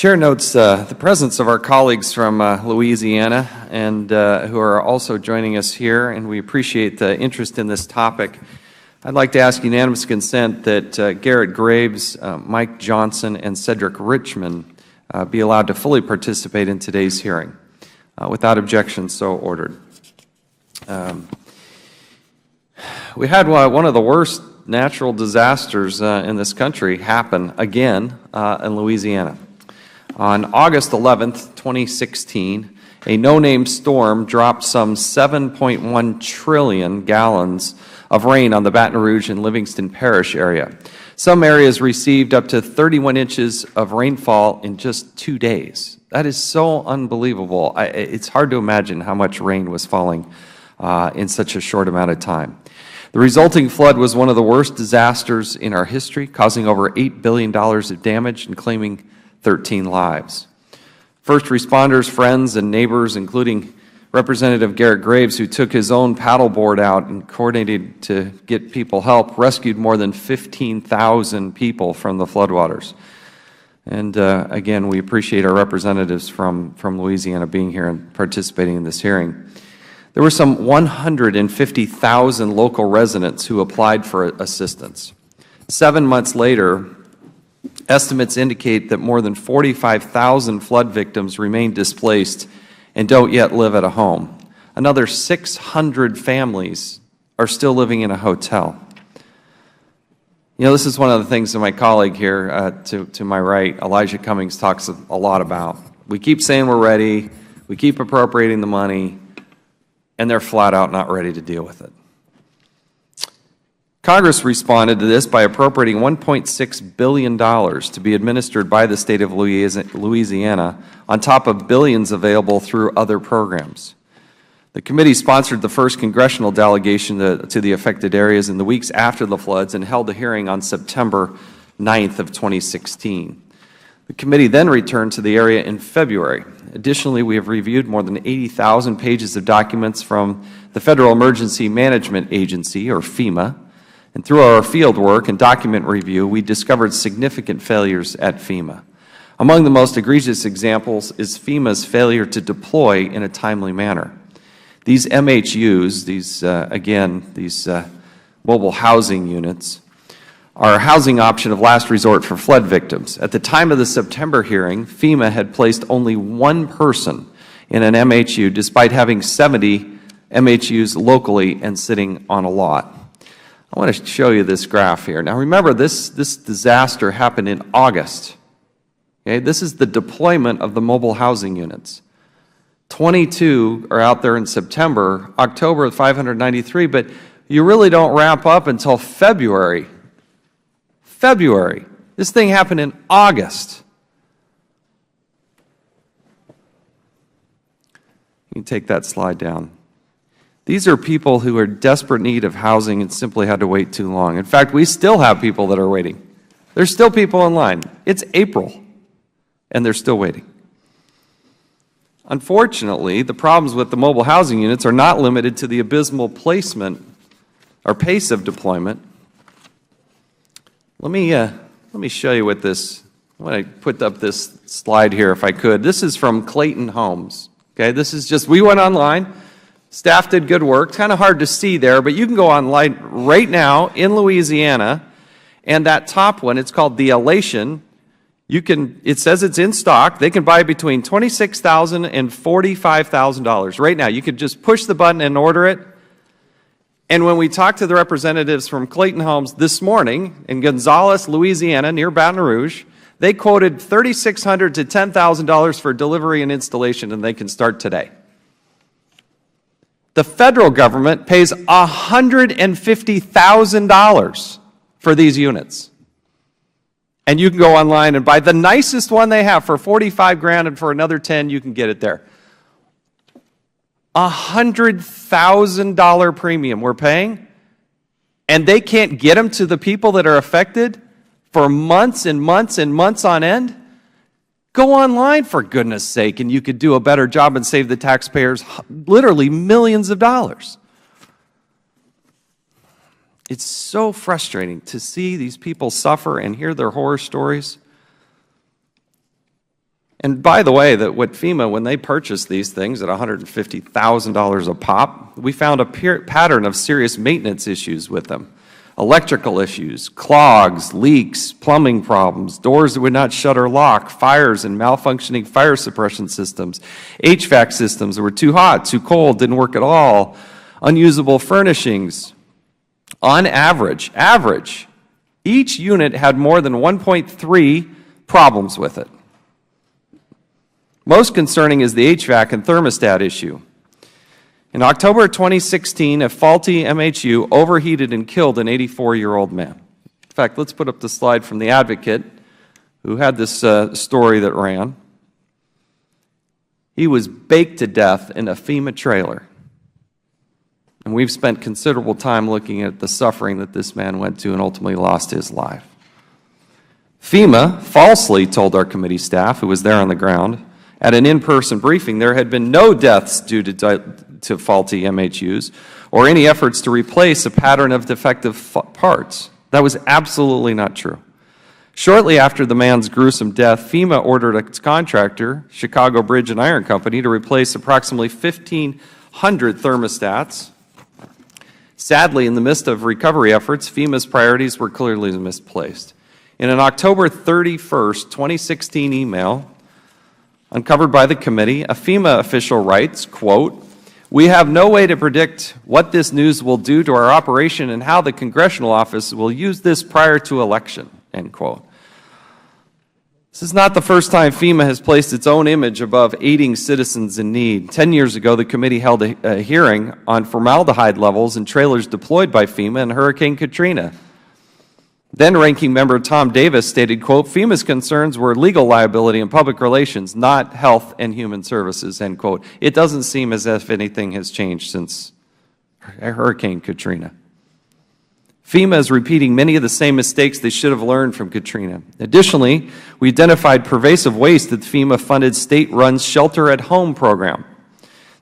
Chair notes the presence of our colleagues from Louisiana and who are also joining us here, and we appreciate the interest in this topic. I'd like to ask unanimous consent that Garrett Graves, Mike Johnson, and Cedric Richmond be allowed to fully participate in today's hearing. Without objection, so ordered. We had one of the worst natural disasters in this country happen again in Louisiana. On August 11th, 2016, a no-name storm dropped some 7.1 trillion gallons of rain on the Baton Rouge and Livingston Parish area. Some areas received up to 31 inches of rainfall in just 2 days. That is so unbelievable. It's hard to imagine how much rain was falling in such a short amount of time. The resulting flood was one of the worst disasters in our history, causing over $8 billion of damage and claiming 13 lives. First responders, friends, and neighbors, including Representative Garrett Graves, who took his own paddleboard out and coordinated to get people help, rescued more than 15,000 people from the floodwaters. And again, we appreciate our representatives from Louisiana being here and participating in this hearing. There were some 150,000 local residents who applied for assistance. 7 months later, estimates indicate that more than 45,000 flood victims remain displaced and don't yet live at a home. Another 600 families are still living in a hotel. You know, this is one of the things that my colleague here to my right, Elijah Cummings, talks a lot about. We keep saying we're ready, we keep appropriating the money, and they're flat out not ready to deal with it. Congress responded to this by appropriating $1.6 billion to be administered by the state of Louisiana on top of billions available through other programs. The committee sponsored the first congressional delegation to the affected areas in the weeks after the floods and held a hearing on September 9th of 2016. The committee then returned to the area in February. Additionally, we have reviewed more than 80,000 pages of documents from the Federal Emergency Management Agency, or FEMA, and through our field work and document review, we discovered significant failures at FEMA. Among the most egregious examples is FEMA's failure to deploy in a timely manner. These MHUs, these mobile housing units, are a housing option of last resort for flood victims. At the time of the September hearing, FEMA had placed only one person in an MHU despite having 70 MHUs locally and sitting on a lot. I want to show you this graph here. Now remember, this disaster happened in August. Okay? This is the deployment of the mobile housing units. 22 are out there in September, October 593, but you really don't wrap up until February. This thing happened in August. You can take that slide down. These are people who are in desperate need of housing and simply had to wait too long. In fact, we still have people that are waiting. There's still people in line. It's April, and they're still waiting. Unfortunately, the problems with the mobile housing units are not limited to the abysmal placement or pace of deployment. Let me show you what this, I want to put up this slide here if I could. This is from Clayton Homes. Okay, this is just, we went online. Staff did good work. It's kind of hard to see there, but you can go online right now in Louisiana, and that top one, it's called the Elation. It says it's in stock. They can buy between $26,000 and $45,000 right now. You could just push the button and order it. And when we talked to the representatives from Clayton Homes this morning in Gonzales, Louisiana, near Baton Rouge, they quoted $3,600 to $10,000 for delivery and installation, and they can start today. The federal government pays $150,000 for these units. And you can go online and buy the nicest one they have for $45,000, and for another $10,000 you can get it there. $100,000 premium we're paying, and they can't get them to the people that are affected for months and months and months on end? Go online, for goodness sake, and you could do a better job and save the taxpayers literally millions of dollars. It's so frustrating to see these people suffer and hear their horror stories. And by the way, that what FEMA, when they purchased these things at $150,000 a pop, we found a pattern of serious maintenance issues with them. Electrical issues, clogs, leaks, plumbing problems, doors that would not shut or lock, fires and malfunctioning fire suppression systems, HVAC systems that were too hot, too cold, didn't work at all, unusable furnishings. On average, each unit had more than 1.3 problems with it. Most concerning is the HVAC and thermostat issue. In October 2016, a faulty MHU overheated and killed an 84-year-old man. In fact, let's put up the slide from the Advocate, who had this story that ran. He was baked to death in a FEMA trailer. And we've spent considerable time looking at the suffering that this man went to and ultimately lost his life. FEMA falsely told our committee staff, who was there on the ground, at an in-person briefing, there had been no deaths due to faulty MHUs or any efforts to replace a pattern of defective parts. That was absolutely not true. Shortly after the man's gruesome death, FEMA ordered its contractor, Chicago Bridge and Iron Company, to replace approximately 1,500 thermostats. Sadly, in the midst of recovery efforts, FEMA's priorities were clearly misplaced. In an October 31st, 2016 email, uncovered by the committee, a FEMA official writes, quote, "We have no way to predict what this news will do to our operation and how the congressional office will use this prior to election," end quote. This is not the first time FEMA has placed its own image above aiding citizens in need. 10 years ago, the committee held a hearing on formaldehyde levels in trailers deployed by FEMA in Hurricane Katrina. Then Ranking Member Tom Davis stated, quote, "FEMA's concerns were legal liability and public relations, not health and human services," end quote. It doesn't seem as if anything has changed since Hurricane Katrina. FEMA is repeating many of the same mistakes they should have learned from Katrina. Additionally, we identified pervasive waste that FEMA-funded state-run shelter-at-home program.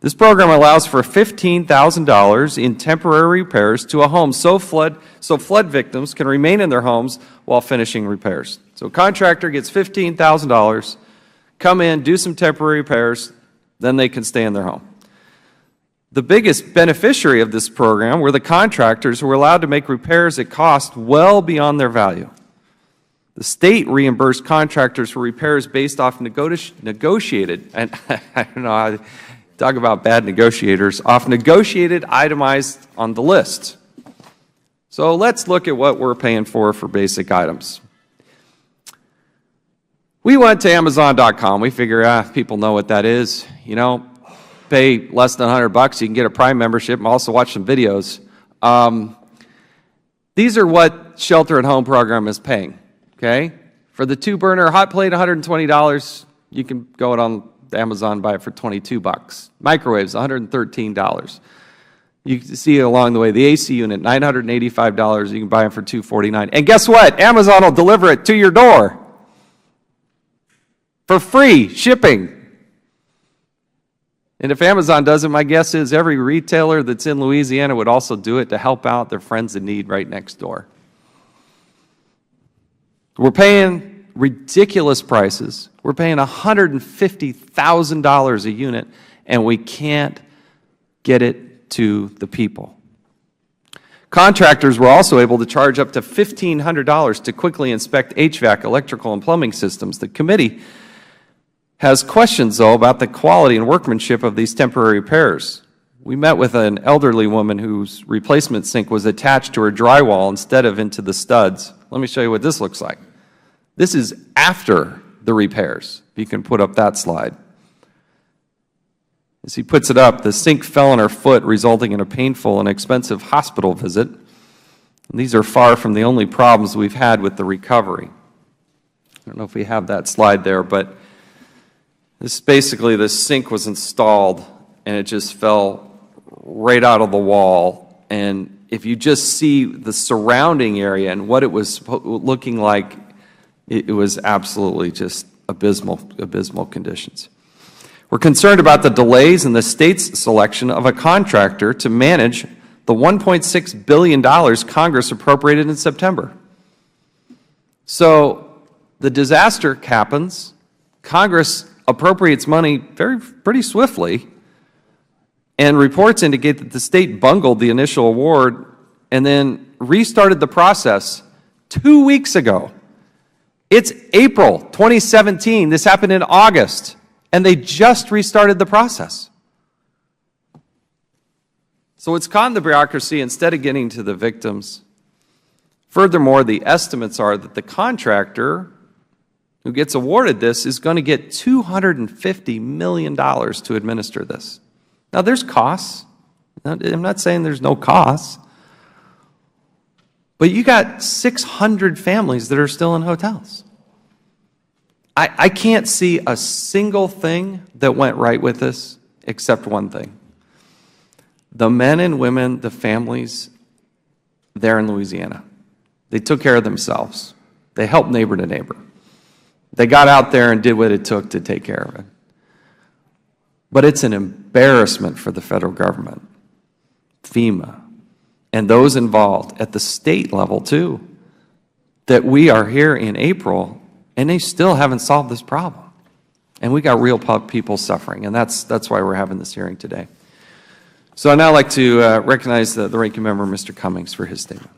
This program allows for $15,000 in temporary repairs to a home so flood victims can remain in their homes while finishing repairs. So a contractor gets $15,000, come in, do some temporary repairs, then they can stay in their home. The biggest beneficiary of this program were the contractors who were allowed to make repairs at cost well beyond their value. The state reimbursed contractors for repairs based off negotiated, and I don't know how to talk about bad negotiators, off negotiated, itemized on the list. So let's look at what we're paying for basic items. We went to Amazon.com. We figure, people know what that is. You know, pay less than $100, you can get a Prime membership and also watch some videos. These are what Shelter-at-Home program is paying, okay? For the 2-burner hot plate, $120. You can go it on Amazon and buy it for $22. Microwaves, $113. You can see along the way, the AC unit, $985. You can buy them for $249. And guess what? Amazon will deliver it to your door for free shipping. And if Amazon does it, my guess is every retailer that's in Louisiana would also do it to help out their friends in need right next door. We're paying ridiculous prices. We're paying $150,000 a unit, and we can't get it to the people. Contractors were also able to charge up to $1,500 to quickly inspect HVAC, electrical, and plumbing systems. The committee has questions, though, about the quality and workmanship of these temporary repairs. We met with an elderly woman whose replacement sink was attached to her drywall instead of into the studs. Let me show you what this looks like. This is after the repairs. If you can put up that slide. As he puts it up, the sink fell on her foot, resulting in a painful and expensive hospital visit. And these are far from the only problems we've had with the recovery. I don't know if we have that slide there, but this basically, the sink was installed and it just fell right out of the wall. And if you just see the surrounding area and what it was looking like, it was absolutely just abysmal conditions. We're concerned about the delays in the state's selection of a contractor to manage the $1.6 billion Congress appropriated in September. So the disaster happens, Congress appropriates money pretty swiftly, and reports indicate that the state bungled the initial award and then restarted the process 2 weeks ago. It's April 2017. This happened in August, and they just restarted the process. So it's caught in the bureaucracy instead of getting to the victims. Furthermore, the estimates are that the contractor who gets awarded this is going to get $250 million to administer this. Now, there's costs. I'm not saying there's no costs. But you got 600 families that are still in hotels. I can't see a single thing that went right with this except one thing. The men and women, the families there in Louisiana, they took care of themselves. They helped neighbor to neighbor. They got out there and did what it took to take care of it. But it's an embarrassment for the federal government, FEMA, and those involved at the state level too, that we are here in April and they still haven't solved this problem. And we got real people suffering, and that's why we're having this hearing today. So I'd now like to recognize the ranking member, Mr. Cummings, for his statement.